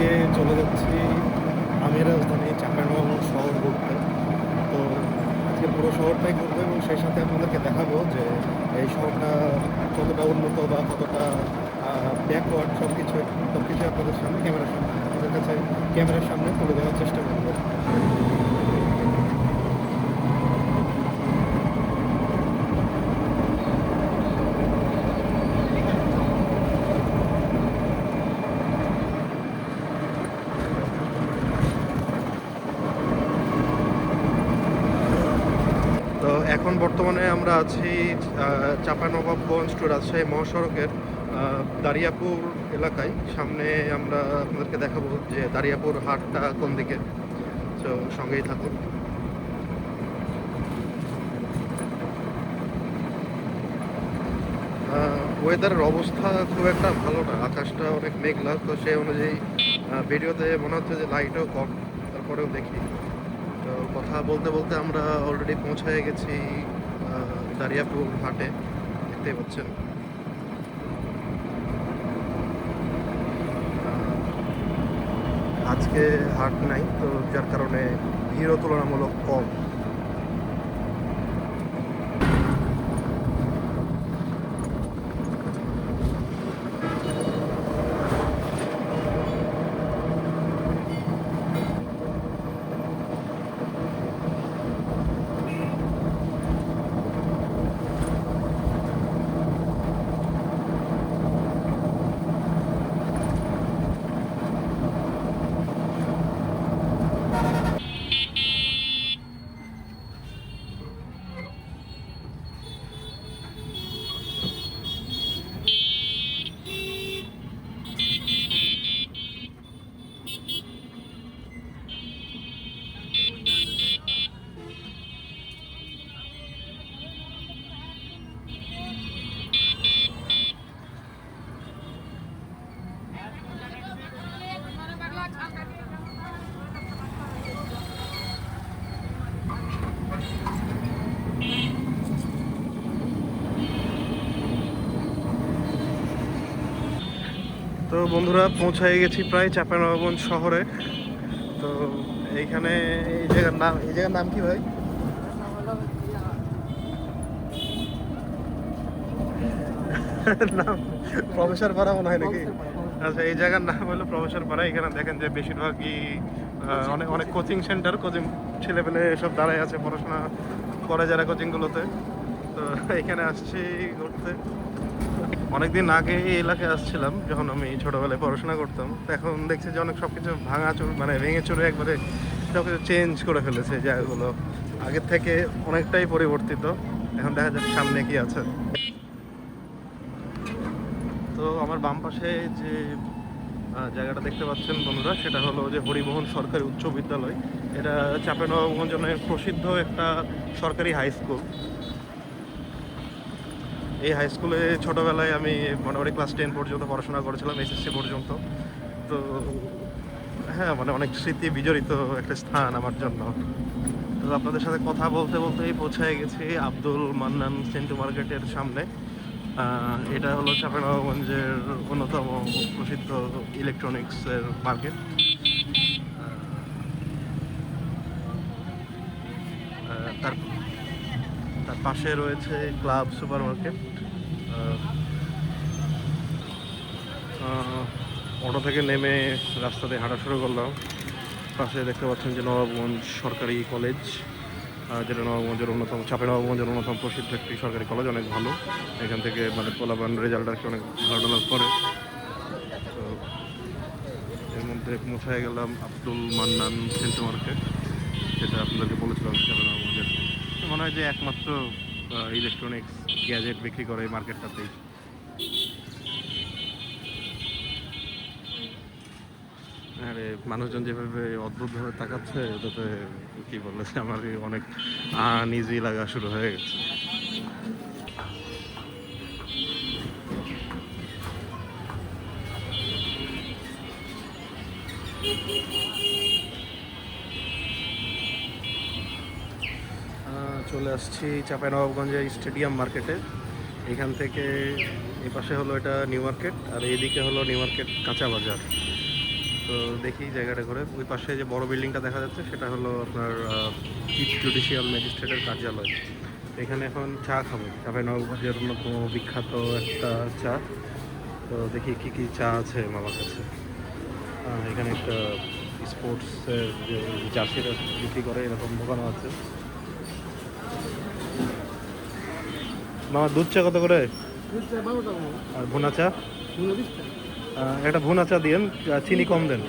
আজকে চলে যাচ্ছি আমি রাজধানী চাঁপাইনবাবগঞ্জ শহর ঘুরতে। তো আজকে পুরো শহরটাই ঘুরবো এবং সেই সাথে আপনাদেরকে দেখাবো যে এই শহরটা কতটা উন্নত বা কতটা ব্যাকওয়ার্ড সব কিছু আপনাদের সামনে আপনাদের কাছে ক্যামেরার সামনে তুলে দেওয়ার চেষ্টা করবো। তো এখন বর্তমানে আমরা আছি চাঁপাইনবাবগঞ্জ টু রাজশাহী মহাসড়কের দারিয়াপুর এলাকায়। সামনে আমরা আপনাদেরকে দেখাবো যে দারিয়াপুর হাটটা কোন দিকে, তো সঙ্গেই থাকুন। ওয়েদারের অবস্থা খুব একটা ভালো না, আকাশটা অনেক মেঘলা, তো সেই অনুযায়ী ভিডিওতে মনে হচ্ছে যে লাইটও কম, তারপরেও দেখি। তো কথা বলতে বলতে আমরা অলরেডি পৌঁছায় গেছি দারিয়াপুর হাটে, দেখতেই পাচ্ছেন। আজকে হাট নাই, তো যার কারণে ভিড়ও তুলনামূলক কম। তো বন্ধুরা, পৌঁছায় গেছি প্রায় চাঁপাইনবাবগঞ্জ শহরে। তো এইখানে এই জায়গার নাম কি ভাই? নাম প্রফেসর পাড়া মনে হয় নাকি? আচ্ছা, এই জায়গার নাম হলো প্রফেসর পাড়া। এখানে দেখেন যে বেশিরভাগই অনেক অনেক কোচিং সেন্টার, কোচিং ছেলেপেলে সব দাঁড়ায় আছে, পড়াশোনা করে যারা কোচিংগুলোতে। তো এখানে আসছি ঘুরতে। অনেকদিন আগে এই এলাকায় আসছিলাম যখন আমি ছোটবেলায় পড়াশোনা করতাম। তো এখন দেখছি যে অনেক সবকিছু মানে ভেঙে চুরে একবারে সবকিছু চেঞ্জ করে ফেলেছে জায়গাগুলো, আগের থেকে অনেকটাই পরিবর্তিত। এখন দেখা যাচ্ছে সামনে কি আছে। তো আমার বাম পাশে যে জায়গাটা দেখতে পাচ্ছেন বন্ধুরা, সেটা হলো যে হরিমোহন সরকারি উচ্চ বিদ্যালয়। এটা চাঁপাইনবাবগঞ্জের প্রসিদ্ধ একটা সরকারি হাই স্কুল। এই হাই স্কুলে ছোটোবেলায় আমি মোটামুটি ক্লাস 10 পর্যন্ত পড়াশোনা করেছিলাম, এসএসসি পর্যন্ত। তো হ্যাঁ, মানে অনেক স্মৃতি বিজড়িত একটা স্থান আমার জন্য। তো আপনাদের সাথে কথা বলতে বলতেই পৌঁছায় গেছি আব্দুল মান্নান সেন্টু মার্কেটের সামনে। এটা হলো চাঁপাইনবাবগঞ্জের অন্যতম প্রসিদ্ধ ইলেকট্রনিক্সের মার্কেট। তার তার পাশে রয়েছে ক্লাব সুপার মার্কেট। অটো থেকে নেমে রাস্তাতে হাঁটা শুরু করলাম। পাশে দেখতে পাচ্ছেন যে নবাবগঞ্জ সরকারি কলেজ, যেটা চাঁপাইনবাবগঞ্জের অন্যতম প্রসিদ্ধ একটি সরকারি কলেজ, অনেক ভালো। এখান থেকে মানে পোলাপান রেজাল্ট আর কি অনেক ভালো করে। তো এর মধ্যে পৌঁছায় গেলাম আব্দুল মান্নান সেন্টু মার্কেট, যেটা আপনাদেরকে বলেছিলাম চাঁপাইনবাবগঞ্জের মনে হয় যে একমাত্র ইলেকট্রনিক্স গ্যাজেট বিক্রি করে এই মার্কেটটাতেই। আরে মানুষজন যেভাবে অদ্ভুতভাবে তাকাচ্ছে, এটাতে কি বলে আমার অনেক আনইজি লাগা শুরু হয়ে গেছে। চলে আসছি চাঁপাইনবাবগঞ্জের স্টেডিয়াম মার্কেটে। এখান থেকে এ পাশে হলো এটা নিউ মার্কেট, আর এইদিকে হলো নিউ মার্কেট কাঁচা বাজার। তো দেখি জায়গাটা করে। ওই পাশে যে বড় বিল্ডিংটা দেখা যাচ্ছে সেটা হলো আপনার চিফ জুডিশিয়াল ম্যাজিস্ট্রেটের কার্যালয়। এখানে এখন চা খাবো, চাঁপাইনবাবগঞ্জের অন্যতম বিখ্যাত একটা চা। তো দেখি কি কি চা আছে মামার কাছে। এখানে একটা স্পোর্টসের যে জার্সিটা বিক্রি করে এরকম দোকানও আছে। মামা দুধ চা কত করে? আর ভুনা চা? একটা ভুনা চা দিয়েন, চিনি কম দেন।